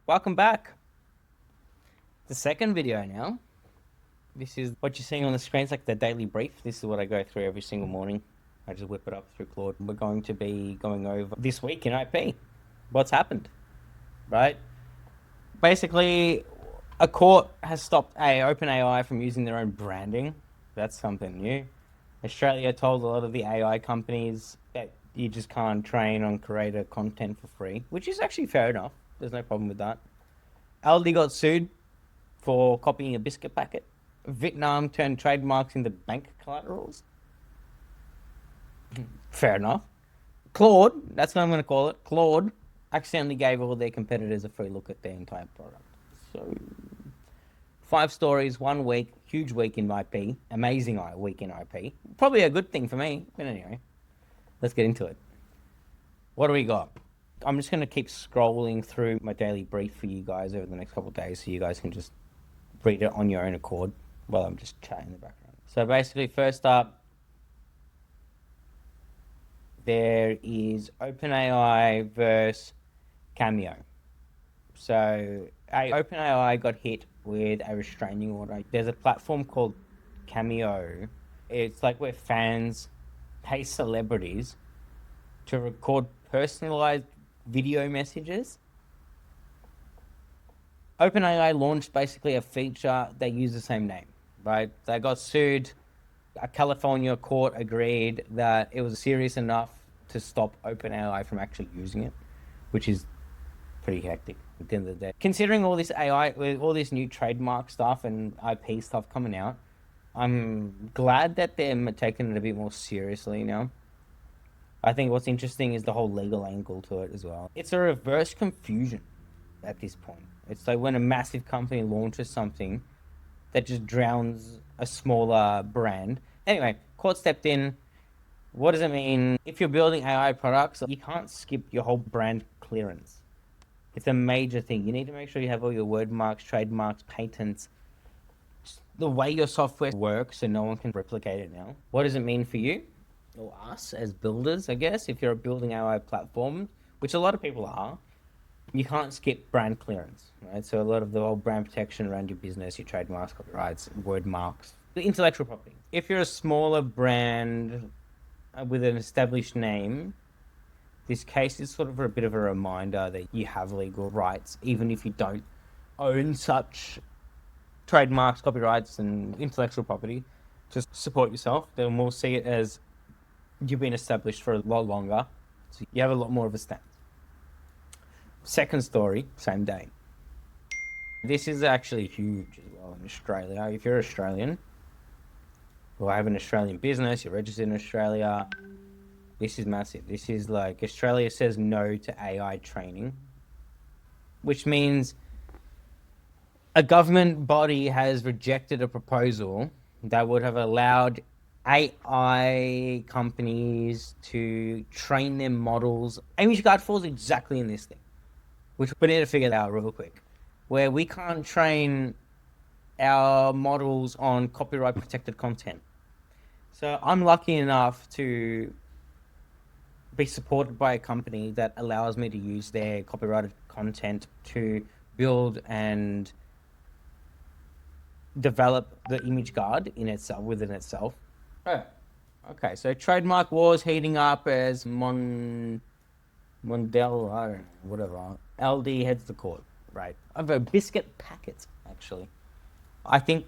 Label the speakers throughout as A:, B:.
A: Welcome back. The second video now. This is what you're seeing on the screen. It's like the daily brief. This is what I go through every single morning. I just whip it up through Claude. We're going to be going over this week in IP. What's happened, right? Basically, a court has stopped OpenAI from using their own branding. That's something new. Australia told a lot of the AI companies that you just can't train on creator content for free, which is actually fair enough. There's no problem with that. Aldi got sued for copying a biscuit packet. Vietnam turned trademarks into bank collaterals. Fair enough. Claude, that's what I'm going to call it. Claude accidentally gave all their competitors a free look at their entire product. So, 5 stories, 1 week, huge week in IP, amazing week in IP. Probably a good thing for me. But anyway, let's get into it. What do we got? I'm just going to keep scrolling through my daily brief for you guys over the next couple of days so you guys can just read it on your own accord while I'm just chatting in the background. So basically, first up, there is OpenAI versus Cameo. So OpenAI got hit with a restraining order. There's a platform called Cameo. It's like where fans pay celebrities to record personalized video messages. OpenAI launched basically a feature that used the same name, right? They got sued. A California court agreed that it was serious enough to stop OpenAI from actually using it, which is pretty hectic at the end of the day. Considering all this AI, with all this new trademark stuff and IP stuff coming out, I'm glad that they're taking it a bit more seriously now. I think what's interesting is the whole legal angle to it as well. It's a reverse confusion at this point. It's like when a massive company launches something that just drowns a smaller brand. Anyway, court stepped in. What does it mean? If you're building AI products, you can't skip your whole brand clearance. It's a major thing. You need to make sure you have all your word marks, trademarks, patents, the way your software works so no one can replicate it now. What does it mean for you? Or us as builders, I guess, if you're building AI platforms, which a lot of people are, you can't skip brand clearance, right? So a lot of the old brand protection around your business, your trademarks, copyrights, word marks, the intellectual property. If you're a smaller brand with an established name, this case is sort of a bit of a reminder that you have legal rights, even if you don't own such trademarks, copyrights, and intellectual property. Just support yourself. Then we'll see it as you've been established for a lot longer, so you have a lot more of a stance. Second story, same day. This is actually huge as well in Australia. If you're Australian, or have an Australian business, you're registered in Australia, this is massive. This is like Australia says no to AI training, which means a government body has rejected a proposal that would have allowed AI companies to train their models. Image Guard falls exactly in this thing, which we need to figure out real quick, where we can't train our models on copyright protected content. So I'm lucky enough to be supported by a company that allows me to use their copyrighted content to build and develop the image guard in itself, within itself. Oh, okay. So trademark wars heating up as Mondelez, I don't know, whatever. Aldi heads to court, right? Over biscuit packets, actually. I think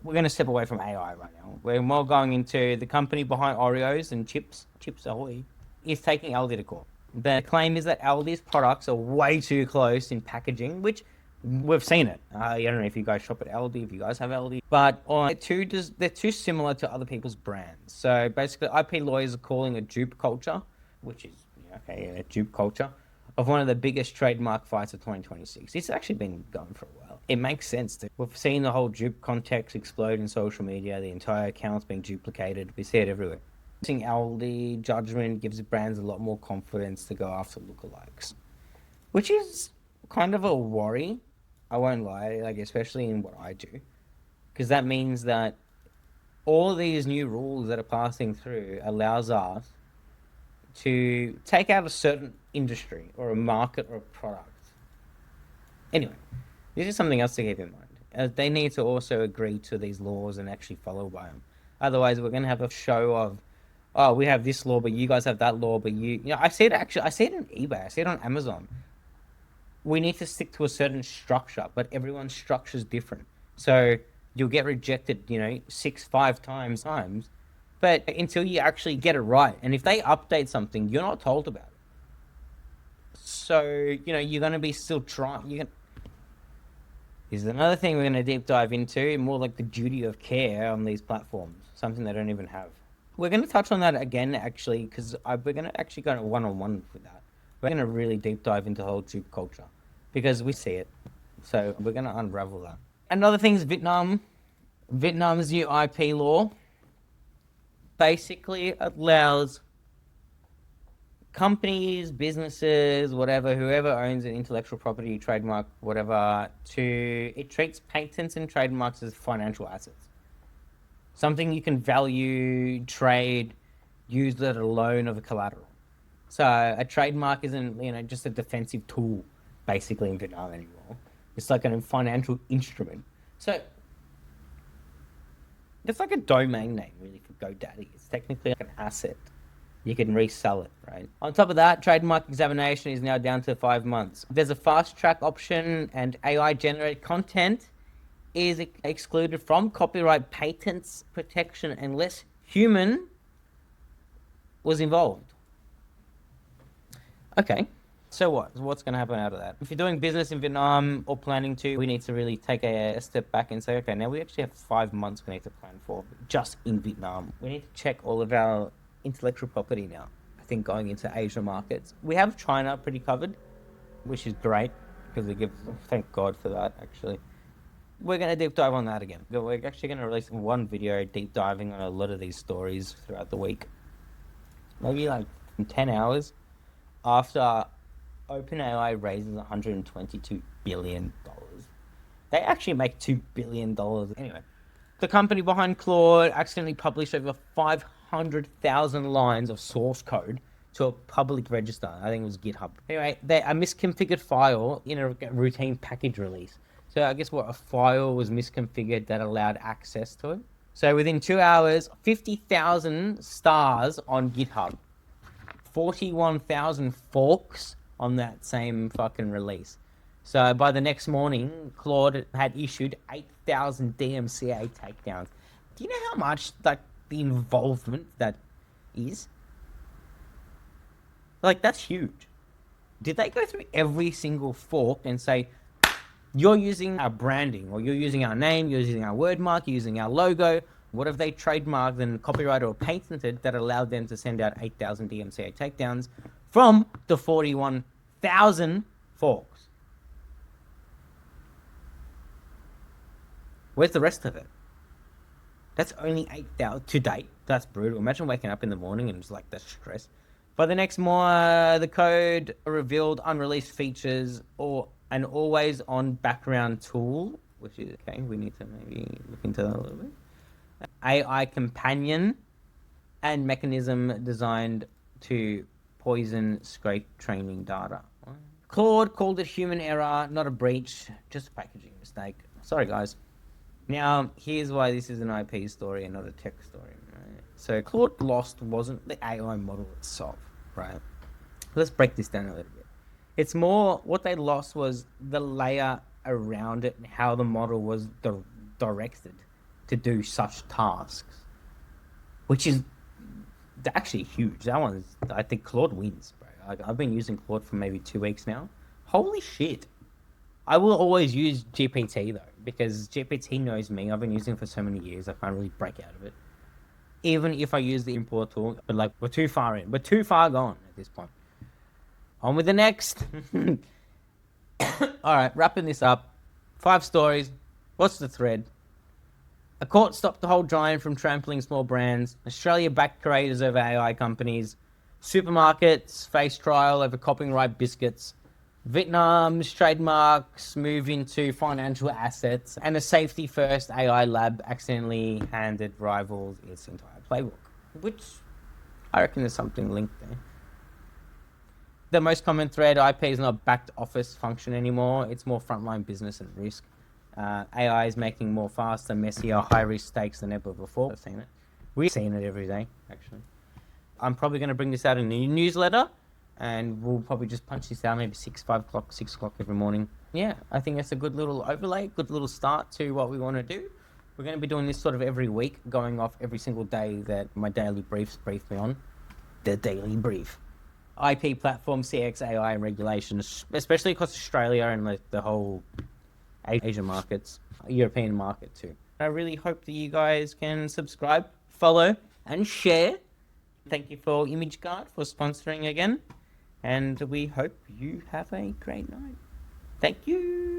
A: we're going to step away from AI right now. We're more going into the company behind Oreos and Chips Ahoy, is taking Aldi to court. The claim is that Aldi's products are way too close in packaging, which we've seen it. I don't know if you guys shop at Aldi, if you guys have Aldi, but they're too similar to other people's brands. So basically, IP lawyers are calling a dupe culture, which is a dupe culture of one of the biggest trademark fights of 2026. It's actually been going for a while. It makes sense. We've seen the whole dupe context explode in social media. The entire account's being duplicated. We see it everywhere. Seeing Aldi judgment gives brands a lot more confidence to go after lookalikes, which is kind of a worry. I won't lie, like especially in what I do, because that means that all these new rules that are passing through allows us to take out a certain industry or a market or a product Anyway, this is something else to keep in mind. They need to also agree to these laws and actually follow by them. Otherwise, we're going to have a show of, oh, we have this law, but you guys have that law, but I see it actually, I see it on eBay, I see it on Amazon. We need to stick to a certain structure, but everyone's structure is different. So you'll get rejected, 5 times, but until you actually get it right. And if they update something, you're not told about it. So, you're going to be still trying. Is another thing we're going to deep dive into, more like the duty of care on these platforms, something they don't even have. We're going to touch on that again, actually, because we're going to actually go one-on-one with that. We're going to really deep dive into the whole dupe culture because we see it. So we're going to unravel that. Another thing is Vietnam. Vietnam's new IP law basically allows companies, businesses, whatever, whoever owns an intellectual property, trademark, whatever, it treats patents and trademarks as financial assets. Something you can value, trade, use that alone of a collateral. So a trademark isn't, just a defensive tool, basically, in Vietnam anymore. It's like a financial instrument. So it's like a domain name, really, for GoDaddy. It's technically like an asset. You can resell it, right? On top of that, trademark examination is now down to 5 months. There's a fast track option, and AI generated content is excluded from copyright patents protection unless human was involved. Okay, so what's going to happen out of that? If you're doing business in Vietnam or planning to, we need to really take a step back and say, okay, now we actually have 5 months we need to plan for just in Vietnam. We need to check all of our intellectual property now. I think going into Asia markets, we have China pretty covered, which is great because thank God for that. Actually, we're going to deep dive on that again. We're actually going to release one video deep diving on a lot of these stories throughout the week, maybe like 10 hours after OpenAI raises $122 billion. They actually make $2 billion. Anyway, the company behind Claude accidentally published over 500,000 lines of source code to a public register. I think it was GitHub. Anyway, a misconfigured file in a routine package release. So I guess a file was misconfigured that allowed access to it. So within 2 hours, 50,000 stars on GitHub, 41,000 forks on that same fucking release. So by the next morning, Claude had issued 8,000 DMCA takedowns. Do you know how much the involvement that is? That's huge. Did they go through every single fork and say, you're using our branding, or you're using our name, you're using our word mark, you're using our logo? What have they trademarked and copyrighted or patented that allowed them to send out 8,000 DMCA takedowns from the 41,000 forks? Where's the rest of it? That's only 8,000 to date. That's brutal. Imagine waking up in the morning and it's like that stress. By the next morning, the code revealed unreleased features or an always-on background tool, which is okay. We need to maybe look into that a little bit. AI companion and mechanism designed to poison scrape training data. Claude called it human error, not a breach, just a packaging mistake. Sorry, guys. Now, here's why this is an IP story and not a tech story, right? So Claude lost wasn't the AI model itself, right? Let's break this down a little bit. It's more, what they lost was the layer around it and how the model was directed to do such tasks, which is actually huge. That one, I think Claude wins, bro. I've been using Claude for maybe 2 weeks now. Holy shit. I will always use GPT though, because GPT knows me. I've been using it for so many years. I can't really break out of it. Even if I use the import tool, but we're too far in. We're too far gone at this point. On with the next. All right, wrapping this up. 5 stories. What's the thread? A court stopped the whole giant from trampling small brands. Australia backed creators over AI companies. Supermarkets face trial over copyright biscuits. Vietnam's trademarks move into financial assets. And a safety-first AI lab accidentally handed rivals its entire playbook. Which I reckon there's something linked there. The most common thread, IP is not back office function anymore. It's more frontline business and risk. AI is making more faster, messier, high risk stakes than ever before. I've seen it. We've seen it every day, actually. I'm probably going to bring this out in a newsletter, and we'll probably just punch this out maybe 5 o'clock, 6 o'clock every morning. Yeah, I think that's a good little overlay, good little start to what we want to do. We're going to be doing this sort of every week, going off every single day that my daily briefs brief me on. The daily brief. IP platform, CX, AI, and regulations, especially across Australia and like the whole Asian markets, European market too. I really hope that you guys can subscribe, follow, and share. Thank you for ImageGuard for sponsoring again, and we hope you have a great night. Thank you.